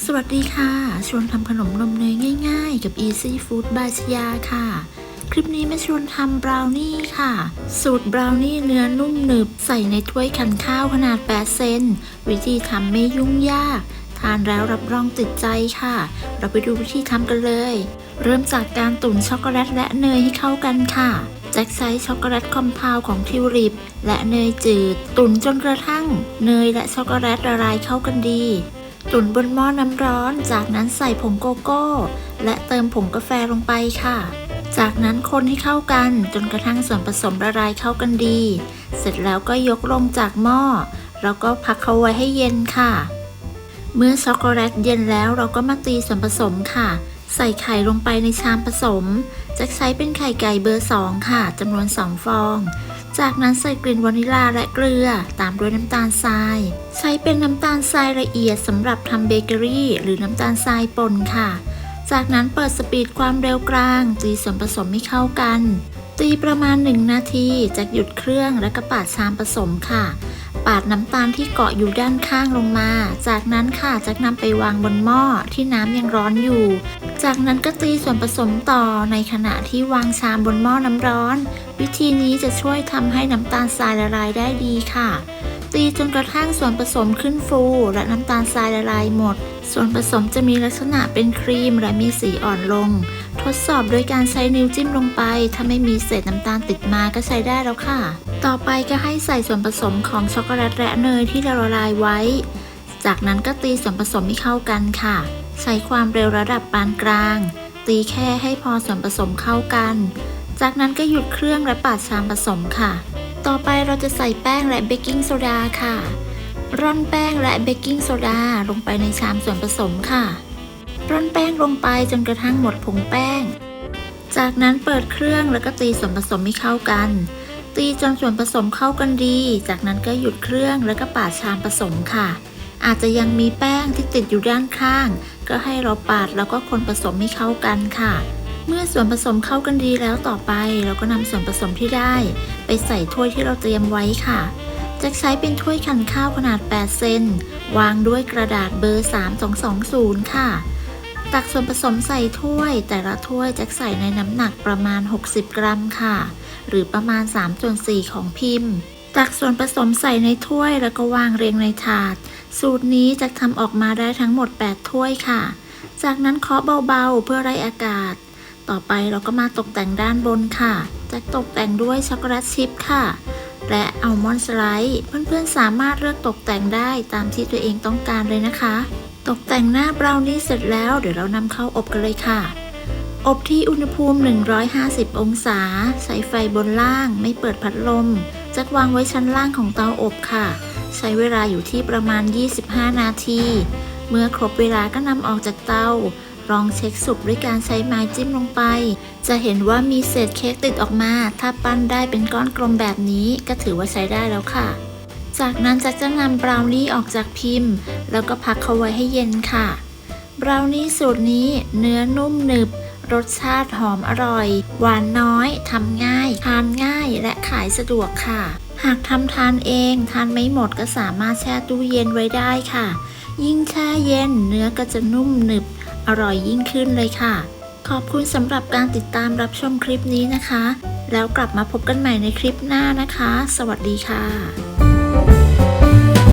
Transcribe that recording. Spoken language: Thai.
สวัสดีค่ะชวนทำขนมนมเนยง่ายๆกับ Easy Food by ชยาค่ะคลิปนี้มาชวนทำบราวนี่ค่ะสูตรบราวนี่เนื้อนุ่มหนึบใส่ในถ้วยขันข้าวขนาด8เซนวิธีทำไม่ยุ่งยากทานแล้วรับรองติดใจค่ะเราไปดูวิธีทำกันเลยเริ่มจากการตุ๋นช็อกโกแลตและเนยให้เข้ากันค่ะแจ็คใช้ช็อกโกแลตคอมเพลของทิวลิปและเนยจืดตุ๋นจนกระทั่งเนยและช็อกโกแลตละลายเข้ากันดีตุ๋นบนหม้อน้ำร้อนจากนั้นใส่ผงโกโก้และเติมผงกาแฟลงไปค่ะจากนั้นคนให้เข้ากันจนกระทั่งส่วนผสมละลายเข้ากันดีเสร็จแล้วก็ยกลงจากหม้อแล้วก็พักเขาไว้ให้เย็นค่ะเมื่อช็อกโกแลตเย็นแล้วเราก็มาตีส่วนผสมค่ะใส่ไข่ลงไปในชามผสมจะใช้เป็นไข่ไก่เบอร์2ค่ะจำนวน2ฟองจากนั้นใส่กลิ่นวานิลลาและเกลือตามด้วยน้ำตาลทรายใช้เป็นน้ำตาลทรายละเอียดสำหรับทำเบเกอรี่หรือน้ำตาลทรายป่นค่ะจากนั้นเปิดสปีดความเร็วกลางตีส่วนผสมให้เข้ากันตีประมาณ1นาทีจากหยุดเครื่องและก็ปาดชามผสมค่ะปาดน้ำตาลที่เกาะอยู่ด้านข้างลงมาจากนั้นค่ะจะนำไปวางบนหม้อที่น้ำยังร้อนอยู่จากนั้นก็ตีส่วนผสมต่อในขณะที่วางชามบนหม้อน้ำร้อนวิธีนี้จะช่วยทำให้น้ำตาลทรายละลายได้ดีค่ะตีจนกระทั่งส่วนผสมขึ้นฟูและน้ำตาลทรายละลายหมดส่วนผสมจะมีลักษณะเป็นครีมและมีสีอ่อนลงทดสอบโดยการใช้นิ้วจิ้มลงไปถ้าไม่มีเศษน้ำตาลติดมาก็ใช้ได้แล้วค่ะต่อไปก็ให้ใส่ส่วนผสมของช็อกโกแลตและเนยที่เราละลายไว้จากนั้นก็ตีส่วนผสมให้เข้ากันค่ะใช้ความเร็วระดับปานกลางตีแค่ให้พอส่วนผสมเข้ากันจากนั้นก็หยุดเครื่องและปาดชามผสมค่ะต่อไปเราจะใส่แป้งและเบกกิ้งโซดาค่ะร่อนแป้งและเบกกิ้งโซดาลงไปในชามส่วนผสมค่ะร่อนแป้งลงไปจนกระทั่งหมดผงแป้งจากนั้นเปิดเครื่องแล้วก็ตีส่วนผสมให้เข้ากันตีจนส่วนผสมเข้ากันดีจากนั้นก็หยุดเครื่องแล้วก็ปาดชามผสมค่ะอาจจะยังมีแป้งที่ติดอยู่ด้านข้างก็ให้เราปาดแล้วก็คนผสมให้เข้ากันค่ะเมื่อส่วนผสมเข้ากันดีแล้วต่อไปเราก็นำส่วนผสมที่ได้ไปใส่ถ้วยที่เราเตรียมไว้ค่ะจะใช้เป็นถ้วยขันข้าวขนาด8เซนวางด้วยกระดาษเบอร์3220ค่ะตักส่วนผสมใส่ถ้วยแต่ละถ้วยจะใส่ในน้ำหนักประมาณ60กรัมค่ะหรือประมาณ3/4ของพิมพ์ตักส่วนผสมใส่ในถ้วยแล้วก็วางเรียงในถาดสูตรนี้จะทำออกมาได้ทั้งหมด8ถ้วยค่ะจากนั้นเคาะเบาๆเพื่อไล่อากาศต่อไปเราก็มาตกแต่งด้านบนค่ะจะตกแต่งด้วยช็อกโกแลตชิพค่ะและอัลมอนด์สไลซ์เพื่อนๆสามารถเลือกตกแต่งได้ตามที่ตัวเองต้องการเลยนะคะตกแต่งหน้าบราวนี่เสร็จแล้วเดี๋ยวเรานำเข้าอบกันเลยค่ะอบที่อุณหภูมิ150องศาใช้ไฟบนล่างไม่เปิดพัดลมจัดวางไว้ชั้นล่างของเตาอบค่ะใช้เวลาอยู่ที่ประมาณ25นาทีเมื่อครบเวลาก็นำออกจากเตาลองเช็คสุกด้วยการใช้ไม้จิ้มลงไปจะเห็นว่ามีเศษเค้กติดออกมาถ้าปั้นได้เป็นก้อนกลมแบบนี้ก็ถือว่าใช้ได้แล้วค่ะจากนั้นจะนำบราวนี่ออกจากพิมพ์แล้วก็พักเขาไว้ให้เย็นค่ะบราวนี่สูตรนี้เนื้อนุ่มหนึบรสชาติหอมอร่อยหวานน้อยทำง่ายทานง่ายและขายสะดวกค่ะหากทำทานเองทานไม่หมดก็สามารถแช่ตู้เย็นไว้ได้ค่ะยิ่งแช่เย็นเนื้อก็จะนุ่มหนึบอร่อยยิ่งขึ้นเลยค่ะขอบคุณสำหรับการติดตามรับชมคลิปนี้นะคะแล้วกลับมาพบกันใหม่ในคลิปหน้านะคะสวัสดีค่ะ